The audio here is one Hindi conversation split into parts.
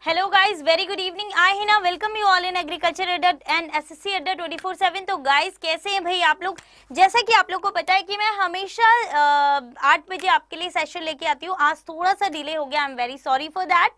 Hello guys, very good evening. I Hina welcome you all in agriculture अड्डा एंड एसएससी अड्डा 24/7। तो गाइस कैसे हैं भाई आप लोग? जैसा कि आप लोग को पता है कि मैं हमेशा 8 बजे आपके लिए सेशन लेके आती हूँ। आज थोड़ा सा डिले हो गया, I am very sorry for that.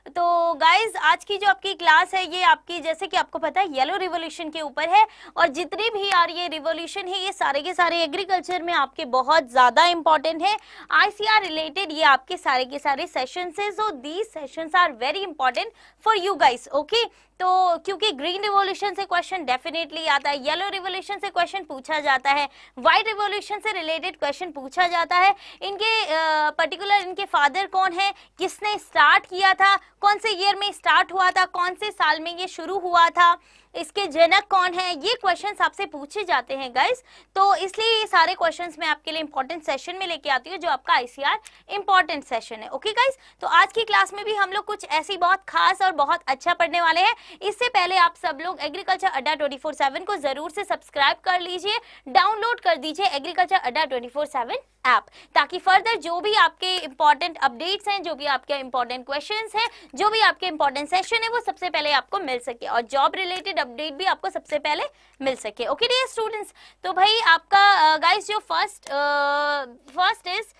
तो गाइस आज की जो आपकी क्लास है ये आपकी, जैसे कि आपको पता है, येलो रिवोल्यूशन के ऊपर है। और जितनी भी यार ये रिवोल्यूशन है ये सारे के सारे एग्रीकल्चर में आपके बहुत ज़्यादा इंपॉर्टेंट है। आईसीआर रिलेटेड ये आपके सारे के सारे सेशंस है। So these sessions are very important for you guys, okay. तो क्योंकि ग्रीन रिवोल्यूशन से क्वेश्चन डेफिनेटली आता है, येलो रिवोल्यूशन से क्वेश्चन पूछा जाता है, व्हाइट रिवोल्यूशन से रिलेटेड क्वेश्चन पूछा जाता है। इनके पर्टिकुलर इनके फादर कौन है, किसने स्टार्ट किया था, कौन से ईयर में स्टार्ट हुआ था, कौन से साल में ये शुरू हुआ था, इसके जनक कौन है, ये क्वेश्चंस आपसे पूछे जाते हैं गाइस। तो इसलिए ये सारे क्वेश्चंस मैं आपके लिए इंपॉर्टेंट सेशन में लेके आती हूँ जो आपका आईसीआर इंपॉर्टेंट सेशन है, ओके गाइस। तो आज की क्लास में भी हम लोग कुछ ऐसी बहुत खास और बहुत अच्छा पढ़ने वाले हैं। इससे पहले आप सब लोग एग्रीकल्चर अड्डा 24/7 को जरूर से सब्सक्राइब कर लीजिए, डाउनलोड कर दीजिए एग्रीकल्चर अड्डा 24/7 ऐप, ताकि फर्दर जो भी आपके इंपॉर्टेंट अपडेट्स हैं, जो भी आपके इंपॉर्टेंट क्वेश्चंस हैं, जो भी आपके इंपॉर्टेंट सेशन है, वो सबसे पहले आपको मिल सके और जॉब रिलेटेड अपडेट भी आपको सबसे पहले मिल सके, ओके डियर स्टूडेंट्स। तो भाई आपका गाइस जो फर्स्ट इज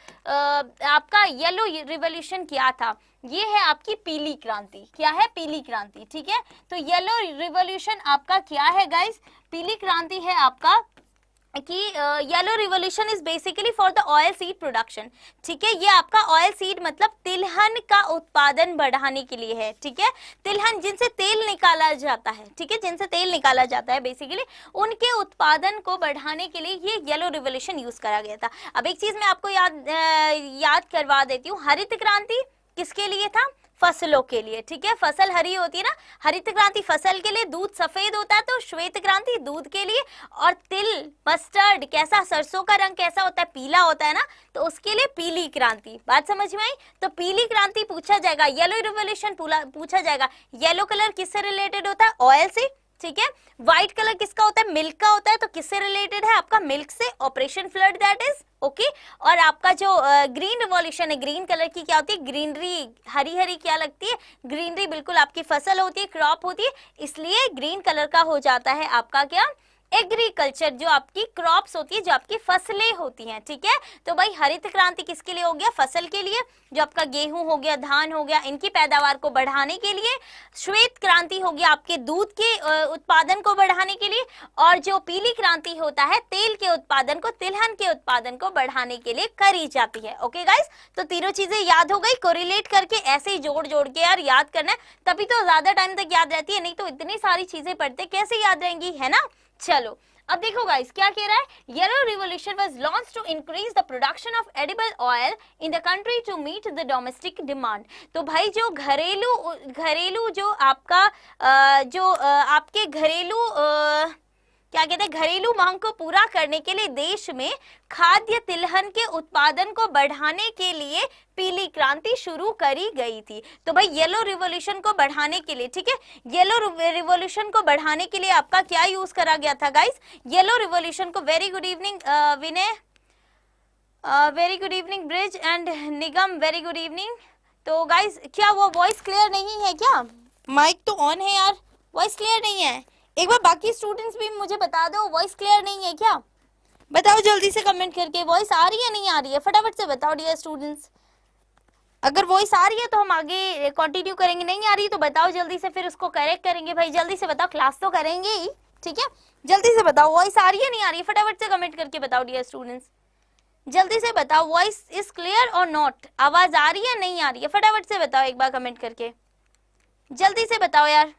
आपका येलो रिवोल्यूशन क्या था, ये है आपकी पीली क्रांति। क्या है? पीली क्रांति, ठीक है। तो येलो रिवोल्यूशन आपका क्या है गाइस? पीली क्रांति है आपका कि yellow revolution is basically for the oil seed production, ठीक है। ये आपका ऑयल सीड मतलब तिलहन का उत्पादन बढ़ाने के लिए है, ठीक है। तिलहन जिनसे तेल निकाला जाता है, ठीक है, जिनसे तेल निकाला जाता है बेसिकली, उनके उत्पादन को बढ़ाने के लिए ये येलो रिवोल्यूशन यूज करा गया था। अब एक चीज मैं आपको याद करवा देती हूँ, हरित क्रांति किसके लिए था? फसलों के लिए, ठीक है। फसल हरी होती है ना, हरित क्रांति फसल के लिए, दूध सफेद होता है तो श्वेत क्रांति दूध के लिए, और तिल मस्टर्ड कैसा, सरसों का रंग कैसा होता है? पीला होता है ना, तो उसके लिए पीली क्रांति। बात समझ में आई? तो पीली क्रांति पूछा जाएगा, येलो रिवोल्यूशन पूछा जाएगा। येलो कलर किससे रिलेटेड होता है? ऑयल से, ठीक है। व्हाइट कलर किसका होता है? मिल्क का होता है। तो किससे रिलेटेड है? आपका मिल्क से, operation flood that is, okay. और आपका जो ग्रीन रिवॉल्यूशन है, ग्रीन कलर की क्या होती है? ग्रीनरी, हरी हरी क्या लगती है? ग्रीनरी बिल्कुल आपकी फसल होती है, क्रॉप होती है, इसलिए ग्रीन कलर का हो जाता है आपका क्या? एग्रीकल्चर, जो आपकी क्रॉप्स होती है, जो आपकी फसलें होती हैं, ठीक है। तो भाई हरित क्रांति किसके लिए हो गया? फसल के लिए, जो आपका गेहूं हो गया, धान हो गया, इनकी पैदावार को बढ़ाने के लिए। श्वेत क्रांति हो गया आपके दूध के उत्पादन को बढ़ाने के लिए। और जो पीली क्रांति होता है तेल के उत्पादन को, तिलहन के उत्पादन को बढ़ाने के लिए करी जाती है, ओके गाइस। तो तीनों चीजें याद हो गई, कोरिलेट करके ऐसे ही जोड़ जोड़ के यार याद करना है, तभी तो ज्यादा टाइम तक याद रहती है, नहीं तो इतनी सारी चीजें पढ़ते कैसे याद रहेंगी, है ना। चलो अब देखो गाइस क्या कह रहा है, yellow revolution was launched to increase the production of edible oil in the country to meet the domestic demand. तो भाई जो घरेलू जो आपका आपके घरेलू क्या कहते हैं, घरेलू मांग को पूरा करने के लिए देश में खाद्य तिलहन के उत्पादन को बढ़ाने के लिए पीली क्रांति शुरू करी गई थी। तो भाई येलो रिवोल्यूशन को बढ़ाने के लिए, ठीक है, येलो रिवोल्यूशन को बढ़ाने के लिए आपका क्या यूज करा गया था गाइस? येलो रिवोल्यूशन को, very good evening Vinay, very good evening bridge and Nigam, very good evening. तो गाइस क्या वो वॉइस क्लियर नहीं है क्या? माइक तो ऑन है यार, वॉइस क्लियर नहीं है। एक बार बाकी स्टूडेंट्स भी मुझे बता दो, वॉइस क्लियर नहीं है क्या? बताओ जल्दी से कमेंट करके, वॉइस आ रही है नहीं आ रही है, फटाफट से बताओ डियर स्टूडेंट्स। अगर वॉइस आ रही है तो हम आगे कंटिन्यू करेंगे, नहीं आ रही तो बताओ जल्दी से, फिर उसको करेक्ट करेंगे। भाई जल्दी से बताओ, क्लास तो करेंगे ही, ठीक है। जल्दी से बताओ वॉइस आ रही है नहीं आ रही है, फटाफट से कमेंट करके बताओ डियर स्टूडेंट्स, जल्दी से बताओ वॉइस इज क्लियर और नॉट, आवाज आ रही है नहीं आ रही है, फटाफट से बताओ एक बार कमेंट करके, जल्दी से बताओ यार।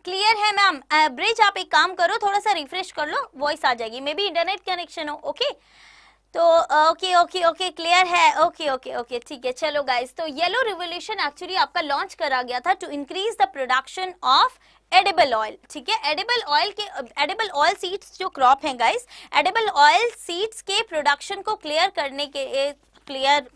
क्लियर है मैम? ब्रिज आप एक काम करो, थोड़ा सा रिफ्रेश कर लो, वॉइस आ जाएगी, मे बी इंटरनेट कनेक्शन हो, ओके। तो ओके ओके ओके क्लियर है, ओके ओके ओके ठीक है। चलो गाइस, तो येलो रिवोल्यूशन एक्चुअली आपका लॉन्च करा गया था to increase the production of edible oil, ठीक है। एडिबल ऑयल सीड्स जो क्रॉप है गाइस, एडिबल ऑयल सीड्स के प्रोडक्शन को क्लियर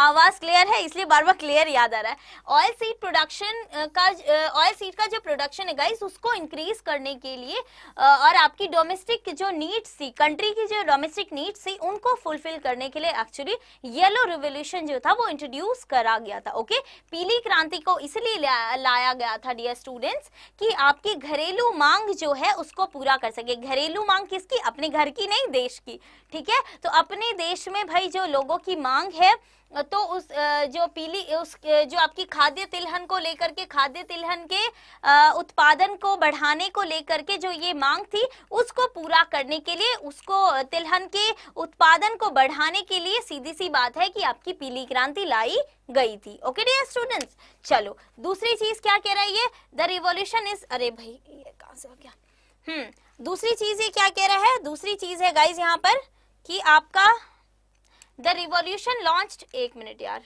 आवाज क्लियर है, इसलिए बार बार क्लियर याद आ रहा है। ऑयल सीड प्रोडक्शन का ऑयल सीड का जो प्रोडक्शन है गाइस उसको इंक्रीज करने के लिए और आपकी डोमेस्टिक जो नीड्स थी, कंट्री की जो डोमेस्टिक नीड्स थी उनको फुलफिल करने के लिए एक्चुअली येलो रिवोल्यूशन जो था वो इंट्रोड्यूस करा गया था। ओके, पीली क्रांति को इसलिए लाया गया था डियर स्टूडेंट्स कि आपकी घरेलू मांग जो है उसको पूरा कर सके। घरेलू मांग किसकी? अपने घर की नहीं, देश की। ठीक है, तो अपने देश में भाई जो लोगों की मांग है तो उस जो जो आपकी खाद्य तिलहन को लेकर के, खाद्य तिलहन के उत्पादन को बढ़ाने को लेकर के जो ये मांग थी उसको पूरा करने के लिए, उसको तिलहन के उत्पादन को बढ़ाने के लिए सीधी सी बात है कि आपकी पीली क्रांति लाई गई थी। ओके डियर स्टूडेंट्स, चलो दूसरी चीज क्या कह रहा है ये, द रिवॉल्यूशन इज, अरे भाई ये कहां से हो गया, दूसरी चीज ये क्या कह रहा है, दूसरी चीज है गाइज यहाँ पर कि आपका The revolution launched, एक मिनट यार,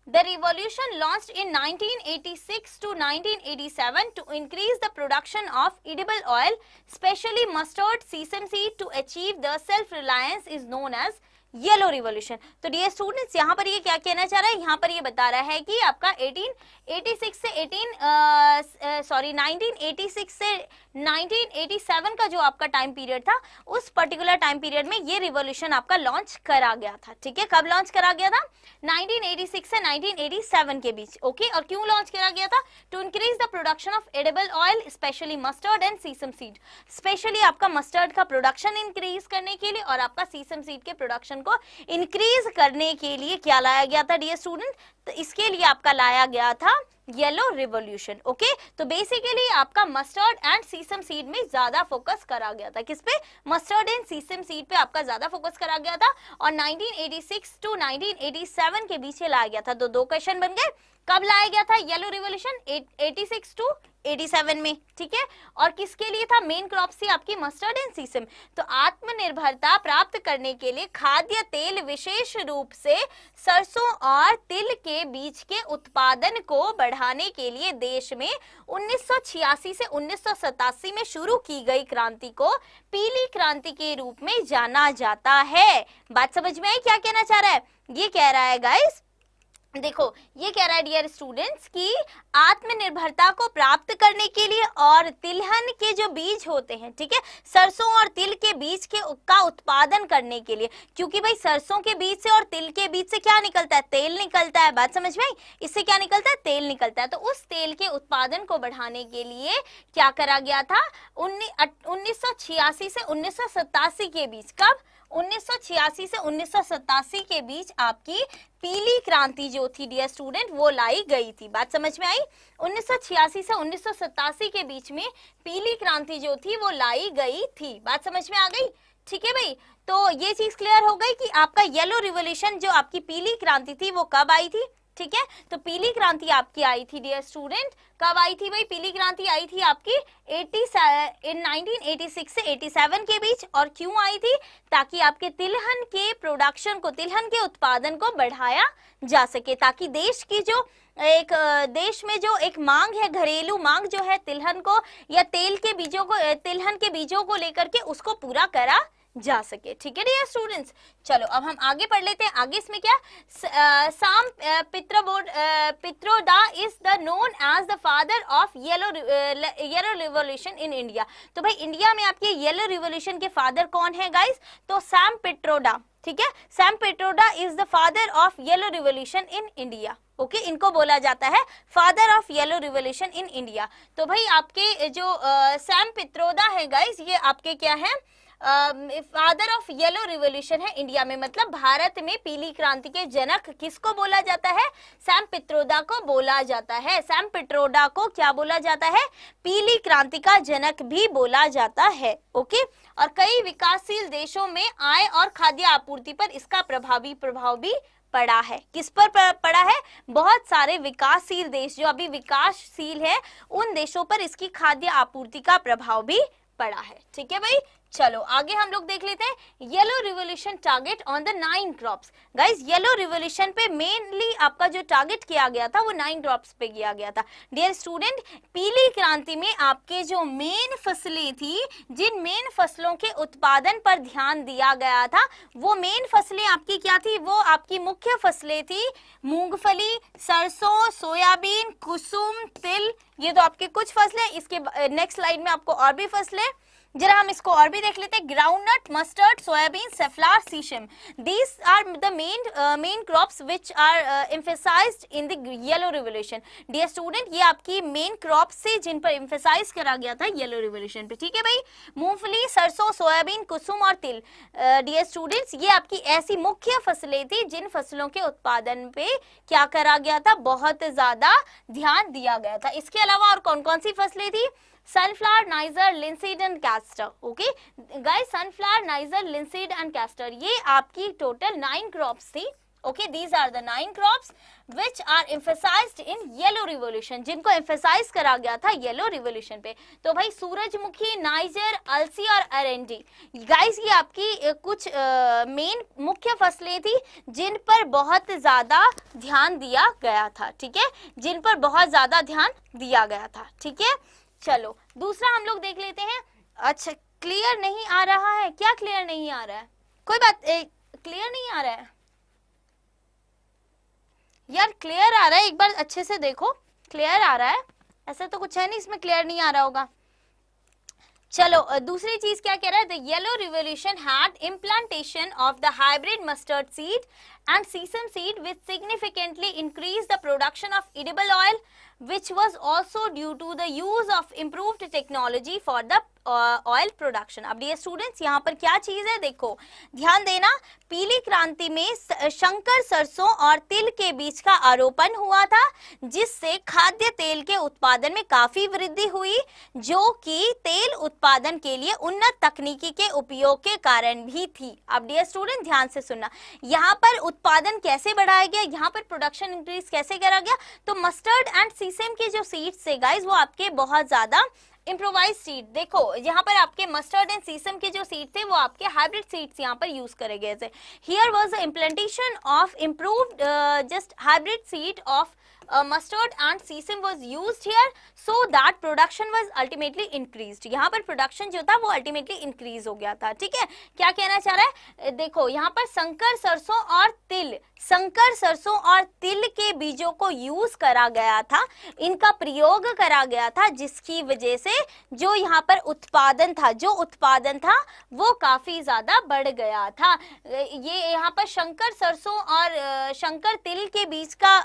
The revolution launched in 1986 to 1987 to increase the production of edible oil, especially mustard, sesame seed, to achieve the self-reliance is known as yellow revolution. तो डियर स्टूडेंट्स यहाँ पर ये क्या कहना चाह रहा है, यहाँ पर ये बता रहा है कि आपका 1986 से 1987 का जो आपका टाइम पीरियड था उस पर्टिकुलर टाइम पीरियड में ये रिवॉल्यूशन आपका लॉन्च करा गया था। ठीक है, कब लॉन्च करा गया था? 1986 से 1987 के बीच। ओके, और क्यों लॉन्च करा गया था? To increase the production of edible oil, specially mustard and sesame seed. Specially आपका मस्टर्ड का प्रोडक्शन इंक्रीज करने के लिए और आपका सीसम सीड के प्रोडक्शन को इंक्रीज करने के लिए क्या लाया गया था डियर स्टूडेंट? तो इसके लिए आपका लाया गया था येलो रिवॉल्यूशन। ओके, तो बेसिकली आपका मस्टर्ड एंड सीसम सीड में ज्यादा फोकस करा गया था। किस पे? मस्टर्ड एंड सीसम सीड पे आपका ज्यादा फोकस करा गया था और 1986 टू 1987 के बीच लाया गया था। दो क्वेश्चन बन गए। कब लाया गया था येलो रिवॉल्यूशन? 86 टू 87 में। ठीक है, और किसके लिए था? मेन क्रॉप थी आपकी मस्टर्ड एंड सीसम। तो आत्मनिर्भरता प्राप्त करने के लिए खाद्य तेल, विशेष रूप से सरसों और तिल के बीज के उत्पादन को बढ़ाने के लिए देश में 1986 से 1987 में शुरू की गई क्रांति को पीली क्रांति के रूप में जाना जाता है। बात समझ में आई क्या कहना चाह रहा है? ये कह रहा है गाइस, देखो ये कह रहा है डियर स्टूडेंट्स कि आत्मनिर्भरता को प्राप्त करने के लिए और तिलहन के जो बीज होते हैं, ठीक है, सरसों और तिल के बीज का उत्पादन करने के लिए, क्योंकि भाई सरसों के बीज से और तिल के बीज से क्या निकलता है? तेल निकलता है। बात समझ में आई? इससे क्या निकलता है? तेल निकलता है। तो उस तेल के उत्पादन को बढ़ाने के लिए क्या करा गया था? 1986 से 1987 के बीच। कब? 1986 से 1987 के बीच आपकी पीली क्रांति जो थी डियर स्टूडेंट वो लाई गई थी। बात समझ में आई? 1986 से 1987 के बीच में पीली क्रांति जो थी वो लाई गई थी। बात समझ में आ गई? ठीक है भाई, तो ये चीज क्लियर हो गई कि आपका येलो रिवॉल्यूशन जो आपकी पीली क्रांति थी वो कब आई थी। ठीक है, तो पीली क्रांति आपकी आई थी डियर स्टूडेंट, कब आई थी भाई? पीली क्रांति आई थी आपकी 1986 से 87 के बीच। और क्यों आई थी? ताकि आपके तिलहन के प्रोडक्शन को, तिलहन के उत्पादन को बढ़ाया जा सके, ताकि देश की जो देश में जो एक मांग है, घरेलू मांग जो है तिलहन को या तेल के बीजों को, तिलहन के बीजों को लेकर के उसको पूरा करा जा सके। ठीक है डियर स्टूडेंट्स, चलो अब हम आगे पढ़ लेते हैं। आगे इसमें क्या? Sam Pitroda is the known as the father of yellow revolution in India. तो भाई इंडिया में आपके येलो रिवॉल्यूशन के फादर कौन है गाइस? तो सैम पित्रोदा। ठीक है, Sam Pitroda is the father of yellow revolution in India. Okay, इनको बोला जाता है father of yellow revolution in India. तो भाई आपके जो सैम पित्रोदा है गाइस, ये आपके क्या है? फादर ऑफ येलो रिवॉल्यूशन है इंडिया में। मतलब भारत में पीली क्रांति के जनक किसको बोला जाता है? सैम पित्रोदा को बोला जाता है। सैम पित्रोदा को क्या बोला जाता है? पीली क्रांति का जनक भी बोला जाता है। ओके, और कई विकासशील देशों में आय और खाद्य आपूर्ति पर इसका प्रभाव भी पड़ा है। किस पर पड़ा है? बहुत सारे विकासशील देश जो अभी विकासशील है उन देशों पर इसकी खाद्य आपूर्ति का प्रभाव भी पड़ा है। ठीक है भाई, चलो आगे हम लोग देख लेते हैं yellow revolution target on the 9 crops. Guys yellow revolution पे मेनली आपका जो टारगेट किया गया था वो 9 क्रॉप्स पे किया गया था। डियर स्टूडेंट, पीली क्रांति में आपके जो मेन फसलें थी, जिन मेन फसलों के उत्पादन पर ध्यान दिया गया था, वो मेन फसलें आपकी क्या थी? वो आपकी मुख्य फसलें थी मूंगफली, सरसों, सोयाबीन, कुसुम, तिल। ये तो आपके कुछ फसलें। इसके नेक्स्ट स्लाइड में आपको और भी फसलें, जरा हम इसको और भी देख लेते हैं। Groundnut, mustard, soybean, safflower, sesame, these are the main crops which are emphasised in the yellow revolution. Dear student, ये आपकी मेन क्रॉप्स से जिन पर एम्फेसाइज करा गया था येलो रिवोल्यूशन पे। ठीक है भाई, मूंगफली, सरसों, सोयाबीन, कुसुम और तिल। डियर स्टूडेंट्स, ये आपकी ऐसी मुख्य फसलें थी जिन फसलों के उत्पादन पे क्या करा गया था? बहुत ज्यादा ध्यान दिया गया था। इसके अलावा और कौन कौन सी फसलें थी? Sunflower, niger, linseed and castor. Okay guys, sunflower, niger, linseed and castor, ये आपकी टोटल 9 क्रॉप्स थी। Okay, these are the 9 crops which are emphasised in yellow revolution, जिनको एम्फेसाइज करा गया था येलो रिवोल्यूशन पे। तो भाई सूरजमुखी, नाइजर, अलसी और अरेंडी, गाइस ये आपकी कुछ मेन मुख्य फसलें थी जिन पर बहुत ज्यादा ध्यान दिया गया था। ठीक है, जिन पर बहुत ज्यादा ध्यान दिया गया था। ठीक है, चलो दूसरा हम लोग देख लेते हैं। अच्छा, क्लियर नहीं आ रहा है क्या? क्लियर नहीं आ रहा है? कोई बात, क्लियर नहीं आ रहा है यार? क्लियर आ रहा है, एक बार अच्छे से देखो। क्लियर आ रहा है? ऐसा तो कुछ है नहीं इसमें क्लियर नहीं आ रहा होगा। चलो दूसरी चीज क्या कह रहा है? The yellow revolution had implantation of the hybrid mustard seed and sesame seed which significantly increased the production of edible oil, which was also due to the use of improved technology for the oil production. अब डियर स्टूडेंट्स, यहाँ पर क्या चीज है देखो, ध्यान देना। पीली क्रांति में शंकर सरसों और तिल के बीज का आरोपण हुआ था, जिससे खाद्य तेल के उत्पादन में काफी वृद्धि हुई, जो कि तेल उत्पादन के लिए उन्नत तकनीकी के उपयोग के कारण भी थी। अब डियर स्टूडेंट ध्यान से सुनना, यहाँ पर उत्पादन कैसे बढ़ाया गया, यहाँ पर प्रोडक्शन इंक्रीज कैसे करा गया? तो मस्टर्ड एंड सीसम के जो सीड्स थे गाइस, वो आपके बहुत ज्यादा इम्प्रोवाइज सीड, देखो यहाँ पर आपके मस्टर्ड एंड सीसम के जो सीड थे वो आपके हाइब्रिड सीड्स यहाँ पर यूज करे गए थे। Here was the implantation of improved just hybrid seed of mustard and sesame was used here so that production was ultimately increased। यहाँ पर प्रोडक्शन जो था वो अल्टीमेटली इंक्रीज हो गया था। ठीक है, क्या कहना चाह रहा है? देखो यहाँ पर संकर सरसों और तिल, संकर सरसों और तिल के बीजों को यूज करा गया था, इनका प्रयोग करा गया था, जिसकी वजह से जो यहाँ पर उत्पादन था वो काफी ज्यादा बढ़ गया था। ये यहाँ पर शंकर सरसों और शंकर तिल के बीज का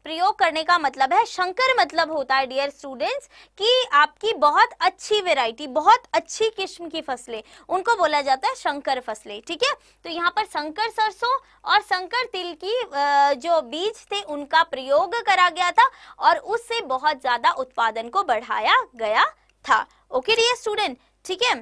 प्रयोग करने का मतलब है, शंकर मतलब होता है डियर स्टूडेंट्स कि आपकी बहुत अच्छी वैरायटी, बहुत अच्छी किस्म की फसलें, उनको बोला जाता है शंकर फसलें। ठीक है, तो यहाँ पर संकर सरसों और संकर तिल की जो बीज थे उनका प्रयोग करा गया था और उससे बहुत ज्यादा उत्पादन को बढ़ाया गया था। ओके डियर स्टूडेंट, ठीक है।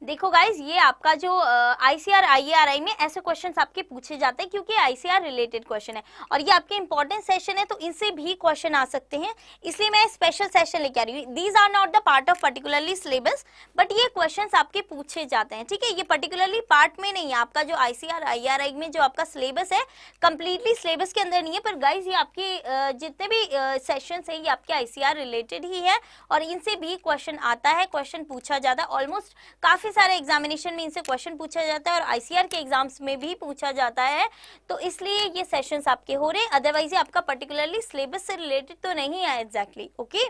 देखो गाइज, ये आपका जो आईसीआर आईएआरआई में ऐसे क्वेश्चंस आपके पूछे जाते हैं क्योंकि आईसीआर रिलेटेड क्वेश्चन है और ये आपके इंपॉर्टेंट सेशन है, तो इनसे भी क्वेश्चन आ सकते हैं, इसलिए मैं स्पेशल सेशन लेके आ रही हूँ। These are not the part of particularly syllabus, but ये क्वेश्चंस आपके पूछे जाते हैं। ठीक है, ये पर्टिकुलरली पार्ट में नहीं है, आपका जो आईसीआर आईएआरआई में जो आपका सिलेबस है कंप्लीटली सिलेबस के अंदर नहीं है, पर गाइज ये आपके जितने भी सेशन है ये आपके आईसीआर रिलेटेड ही है और इनसे भी क्वेश्चन आता है, क्वेश्चन पूछा जाता है। ऑलमोस्ट काफी सारे एग्जामिनेशन में इनसे क्वेश्चन पूछा जाता है और आईसीआर के एग्जाम्स में भी पूछा जाता है, तो इसलिए ये सेशंस आपके हो रहे हैं। अदरवाइज आपका पर्टिकुलरली सिलेबस से रिलेटेड तो नहीं है एग्जैक्टली। ओके,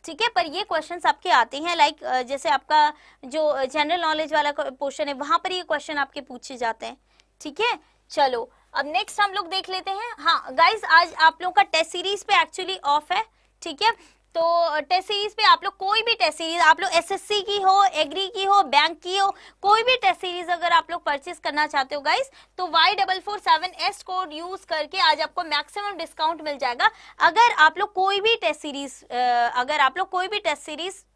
ठीक है, पर ये क्वेश्चंस आपके आते हैं, लाइक जैसे आपका जो जनरल नॉलेज वाला पोर्शन है वहां पर ये क्वेश्चन आपके पूछे जाते हैं। ठीक है, चलो अब नेक्स्ट हम लोग देख लेते हैं। हाँ गाइज, आज आप लोग का टेस्ट सीरीज पे एक्चुअली ऑफ है। ठीक है, तो टेस्ट सीरीज पे आप लोग कोई भी टेस्ट सीरीज, आप लोग एसएससी की हो, एग्री की हो, बैंक की हो, कोई भी टेस्ट सीरीज अगर आप लोग परचेज करना चाहते हो गाइस, तो Y447S कोड यूज करके आज आपको मैक्सिमम डिस्काउंट मिल जाएगा। अगर आप लोग कोई भी टेस्ट सीरीज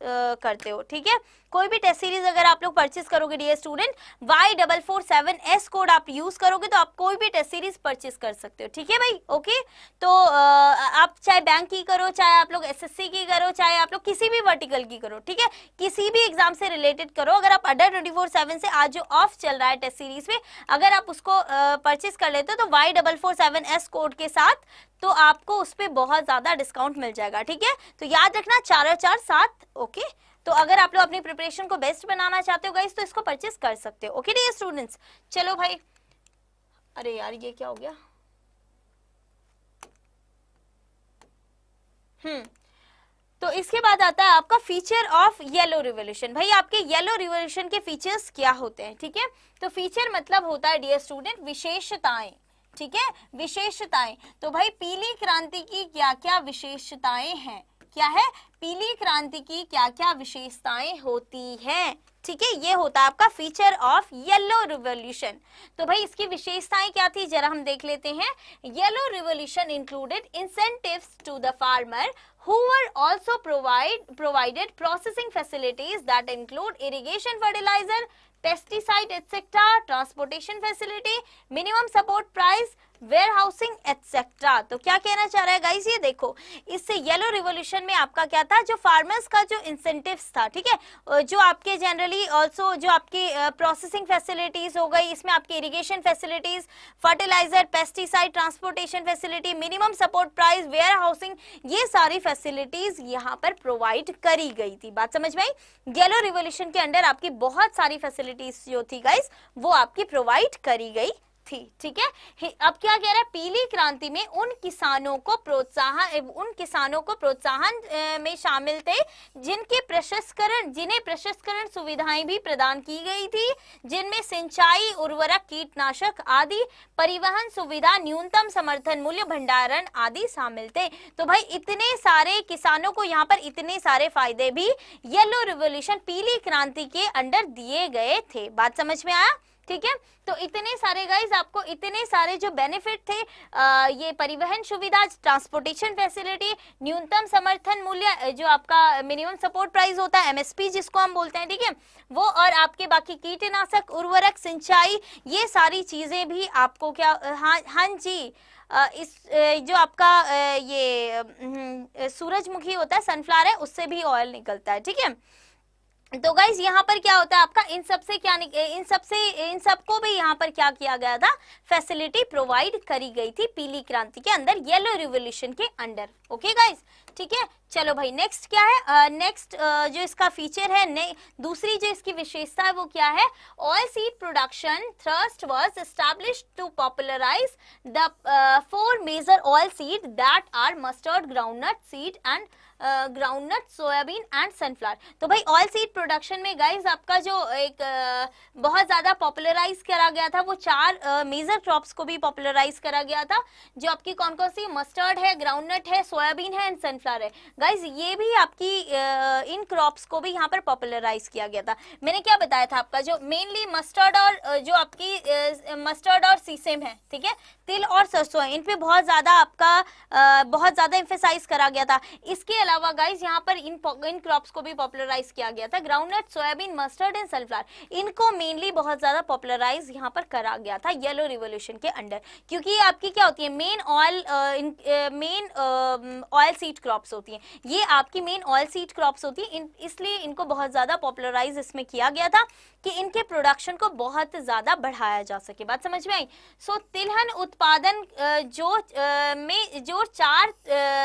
करते हो, ठीक है, कोई भी टेस्ट सीरीज अगर आप लोग परचेज करोगे डियर स्टूडेंट, Y447S कोड आप यूज करोगे तो आप कोई भी टेस्ट सीरीज परचेज कर सकते हो। ठीक है भाई, ओके, तो आप चाहे बैंक की करो, चाहे आप लोग एसएससी हॉरिजॉन्टली की करो, चाहे आप लोग किसी भी वर्टिकल की करो, ठीक है, किसी भी एग्जाम से रिलेटेड करो, अगर आप अड्डा 24/7 से आज जो ऑफ चल रहा है टेस्ट सीरीज में, अगर आप उसको परचेस कर लेते हो तो Y447S कोड के साथ, तो आपको उस पर बहुत ज्यादा डिस्काउंट मिल जाएगा, ठीक है। तो याद रखना 4 और 4 7, ओके। तो अगर आप लोग अपनी प्रिपरेशन को बेस्ट बनाना चाहते हो गाइस तो इसको परचेस कर सकते हो, ओके डियर स्टूडेंट्स। चलो भाई, अरे यार ये क्या हो गया, तो इसके बाद आता है आपका फीचर ऑफ येलो रिवोल्यूशन। भाई आपके येलो रिवोल्यूशन के फीचर्स क्या होते हैं, ठीक है। तो फीचर मतलब होता है डियर स्टूडेंट विशेषताएं, ठीक है, विशेषताएं। तो भाई पीली क्रांति की क्या क्या विशेषताएं हैं, क्या है, पीली क्रांति की क्या क्या विशेषताएं होती हैं, ठीक है, ये होता है आपका फीचर ऑफ येलो रिवोल्यूशन। तो भाई इसकी विशेषताएं क्या थी जरा हम देख लेते हैं। Yellow revolution included incentives to the farmer who were also provided processing facilities that include irrigation, fertilizer, pesticide, etc., transportation facility, minimum support price, warehousing etcetera. तो क्या कहना चाह रहा है गाइस, ये देखो, इससे येलो रिवोल्यूशन में आपका क्या था, जो फार्मर्स का जो इंसेंटिव्स था, ठीक है, जो आपके जनरली ऑल्सो जो आपकी प्रोसेसिंग फैसिलिटीज हो गई, इसमें आपकी irrigation facilities, fertiliser, pesticide, transportation facility, minimum support price, warehousing, ये सारी फैसिलिटीज यहाँ पर प्रोवाइड करी गई थी। बात समझ में आई। येलो रिवोल्यूशन के अंडर आपकी बहुत सारी फैसिलिटीज जो थी गाइस वो आपकी प्रोवाइड करी गई थी, ठीक है। अब क्या कह रहा है, पीली क्रांति में उन किसानों को प्रोत्साहन में शामिल थे जिन्हें प्रशस्करण सुविधाएं भी प्रदान की गई थी, जिनमें सिंचाई, उर्वरक, कीटनाशक आदि, परिवहन सुविधा, न्यूनतम समर्थन मूल्य, भंडारण आदि शामिल थे। तो भाई इतने सारे किसानों को यहाँ पर इतने सारे फायदे भी येलो रिवोल्यूशन पीली क्रांति के अंडर दिए गए थे। बात समझ में आया, ठीक है। तो इतने सारे गाइस आपको इतने सारे जो बेनिफिट थे, ये परिवहन सुविधा, ट्रांसपोर्टेशन फैसिलिटी, न्यूनतम समर्थन मूल्य, जो आपका मिनिमम सपोर्ट प्राइस होता है MSP जिसको हम बोलते हैं, ठीक है, वो, और आपके बाकी कीटनाशक, उर्वरक, सिंचाई, ये सारी चीजें भी आपको क्या, हाँ जी, इस जो आपका ये सूरजमुखी होता है, सनफ्लावर है, उससे भी ऑयल निकलता है, ठीक है। तो गाइज यहाँ पर क्या होता है आपका, इन सबको भी यहाँ पर क्या किया गया था, फैसिलिटी प्रोवाइड करी गई थी पीली क्रांति के अंदर, येलो रिवोल्यूशन के अंडर, ओके गाइज, ठीक है। चलो भाई नेक्स्ट क्या है, नेक्स्ट जो इसका फीचर है, दूसरी जो इसकी विशेषता है वो क्या है, oil seed production thrust was established to popularise the 4 major oil seed that are mustard, groundnut seed and groundnut, soyabean and sunflower. तो भाई ऑयल सीड प्रोडक्शन में गाइज आपका जो एक बहुत ज्यादा पॉपुलराइज करा गया था, वो 4 मेजर क्रॉप्स को भी पॉपुलराइज करा गया था, जो आपकी कौन कौन सी, मस्टर्ड है, ग्राउंडनट है, सोयाबीन है एंड सनफ्लावर है। गाइज ये भी आपकी इन क्रॉप्स को भी यहाँ पर पॉपुलराइज किया गया था। मैंने क्या बताया था आपका, जो मेनली मस्टर्ड और जो आपकी मस्टर्ड और सीसेम है, ठीक है, तिल और सरसों है, इन पे बहुत ज्यादा आपका बहुत ज्यादा एम्फेसाइज करा गया था। इसके अलावा गाइज यहाँ पर इन क्रॉप्स को भी पॉपुलराइज किया गया था, groundnut, soybean, mustard and sunflower, इनको मेनली बहुत ज्यादा पॉपुलराइज यहाँ पर करा गया था येलो रिवोल्यूशन के अंडर, क्योंकि ये आपकी क्या होती है, मेन ऑयल सीड क्रॉप्स होती हैं, ये आपकी मेन ऑयल सीड क्रॉप्स होती है, इसलिए इनको बहुत ज्यादा पॉपुलराइज इसमें किया गया था कि इनके प्रोडक्शन को बहुत ज्यादा बढ़ाया जा सके। बात समझ में आई। सो तिलहन उत्पादन में जो 4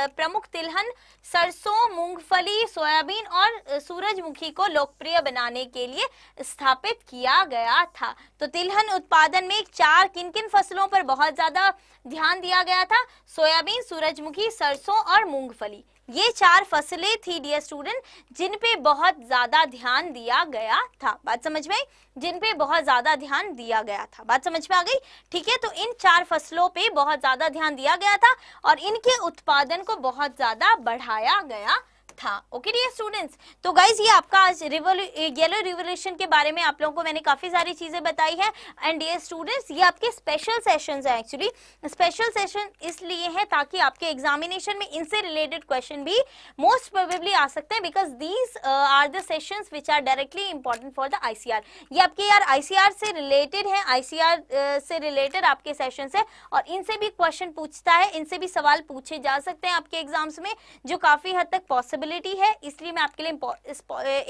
प्रमुख तिलहन, सरसों, मूंगफली, सोयाबीन और सूरजमुखी को लोकप्रिय बनाने के लिए स्थापित किया गया था। तो तिलहन उत्पादन में 4 किन किन फसलों पर बहुत ज्यादा ध्यान दिया गया था, सोयाबीन, सूरजमुखी, सरसों और मूंगफली, ये 4 फसलें थी डियर स्टूडेंट जिन पे बहुत ज्यादा ध्यान दिया गया था। बात समझ में आई, जिन पे बहुत ज्यादा ध्यान दिया गया था। बात समझ में आ गई, ठीक है। तो इन 4 फसलों पे बहुत ज्यादा ध्यान दिया गया था और इनके उत्पादन को बहुत ज्यादा बढ़ाया गया था। ओके डियर स्टूडेंट्स, तो गाइज ये आपका आज येलो रिवोल्यूशन के बारे में आप लोगों को मैंने काफी सारी चीजें बताई है। एंड डियर स्टूडेंट्स, ये आपके स्पेशल सेशंस है। एक्चुअली स्पेशल सेशन इसलिए है ताकि आपके एग्जामिनेशन में इनसे रिलेटेड क्वेश्चन भी मोस्ट प्रोबेबली आ सकते हैं, because these are the sessions which are directly important for the ICR. ये आपके यार आईसीआर से रिलेटेड है, आईसीआर से रिलेटेड आपके सेशंस है और इनसे भी क्वेश्चन पूछता है, इनसे भी सवाल पूछे जा सकते हैं आपके एग्जाम्स में, जो काफी हद तक पॉसिबिलिटी है। इसलिए मैं आपके लिए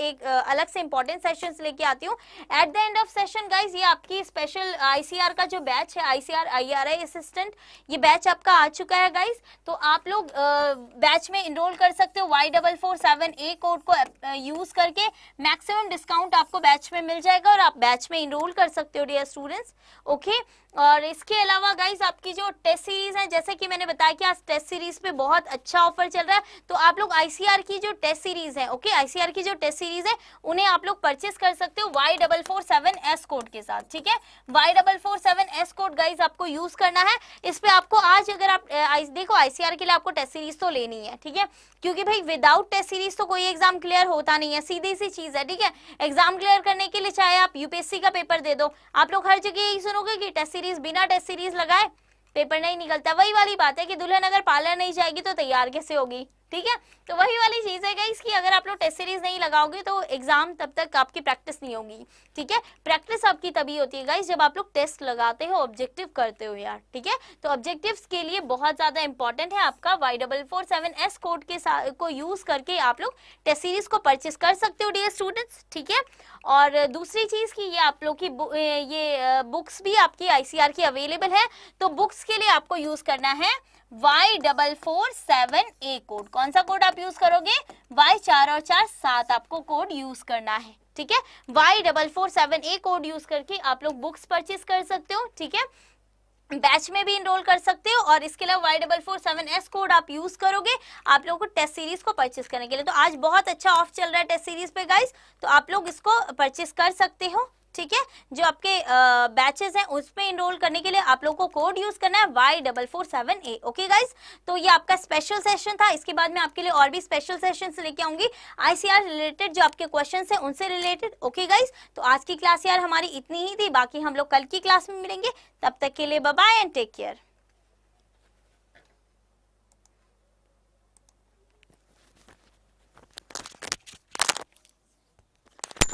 एक अलग से इंपॉर्टेंट सेशंस लेके आती हूँ। At the end of session guys, ये आपकी स्पेशल आईसीआर का जो बैच है, आईसीआर IRI असिस्टेंट, ये बैच आपका आ चुका है गाइज। तो आप लोग बैच में इनरोल कर सकते हो। Y447A कोड को यूज करके मैक्सिमम डिस्काउंट आपको बैच में मिल जाएगा और आप बैच में इनरोल कर सकते हो डियर स्टूडेंट्स। ओके, और इसके अलावा गाइज आपकी जो टेस्ट सीरीज है, जैसे कि मैंने बताया कि आज टेस्ट सीरीज पे बहुत अच्छा ऑफर चल रहा है, तो आप लोग आईसीआर की जो टेस्ट सीरीज है, ओके, आईसीआर की जो टेस्ट सीरीज है उन्हें आप लोग परचेस कर सकते हो Y447S कोड के साथ। ठीक है, Y447S कोड गाइज आपको यूज करना है। इस पे आपको आज अगर आप देखो आईसीआर के लिए आपको टेस्ट सीरीज तो लेनी है, ठीक है, क्योंकि भाई विदाउट टेस्ट सीरीज तो कोई एग्जाम क्लियर होता नहीं है, सीधी सी चीज है। ठीक है, एग्जाम क्लियर करने के लिए चाहे आप यूपीएससी का पेपर दे दो, आप लोग हर जगह यही सुनोगे कि टेस्ट सीरीज, बिना टेस्ट सीरीज लगाए पेपर नहीं निकलता। वही वाली बात है कि दुल्हन अगर पार्लर नहीं जाएगी तो तैयार कैसे होगी। ठीक है, तो वही वाली चीज है गाइस कि अगर आप लोग टेस्ट सीरीज नहीं लगाओगे तो एग्जाम तब तक आपकी प्रैक्टिस नहीं होगी। ठीक है, प्रैक्टिस आपकी तभी होती है गाइस जब आप लोग टेस्ट लगाते हो, ऑब्जेक्टिव करते हो यार। ठीक है, तो ऑब्जेक्टिव्स के लिए बहुत ज्यादा इंपॉर्टेंट है आपका Y447S कोड के साथ को यूज करके आप लोग टेस्ट सीरीज को परचेस कर सकते हो डियर स्टूडेंट्स। ठीक है, और दूसरी चीज की ये आप लोग की ये बुक्स भी आपकी आईसीआर की अवेलेबल है, तो बुक्स के लिए आपको यूज करना है Y447A कोड। कौन सा कोड आप यूज करोगे? Y4 और 4 7 आपको कोड यूज करना है। ठीक है, Y447A कोड यूज करके आप लोग बुक्स परचेस कर सकते हो। ठीक है, बैच में भी इनरोल कर सकते हो और इसके अलावा Y447S कोड आप यूज करोगे आप लोगों को टेस्ट सीरीज को परचेस करने के लिए। तो आज बहुत अच्छा ऑफ चल रहा है टेस्ट सीरीज पे गाइस, तो आप लोग इसको परचेस कर सकते हो। ठीक है, जो आपके बैचेस हैं उस पे इनरोल करने के लिए आप लोग को कोड यूज करना है Y447A। ओके गाइस, तो ये आपका स्पेशल सेशन था। इसके बाद मैं आपके लिए और भी स्पेशल सेशंस लेके आऊंगी आईसीआर रिलेटेड, जो आपके क्वेश्चंस हैं उनसे रिलेटेड। ओके गाइस, तो आज की क्लास यार हमारी इतनी ही थी, बाकी हम लोग कल की क्लास में मिलेंगे। तब तक के लिए bye bye and take care.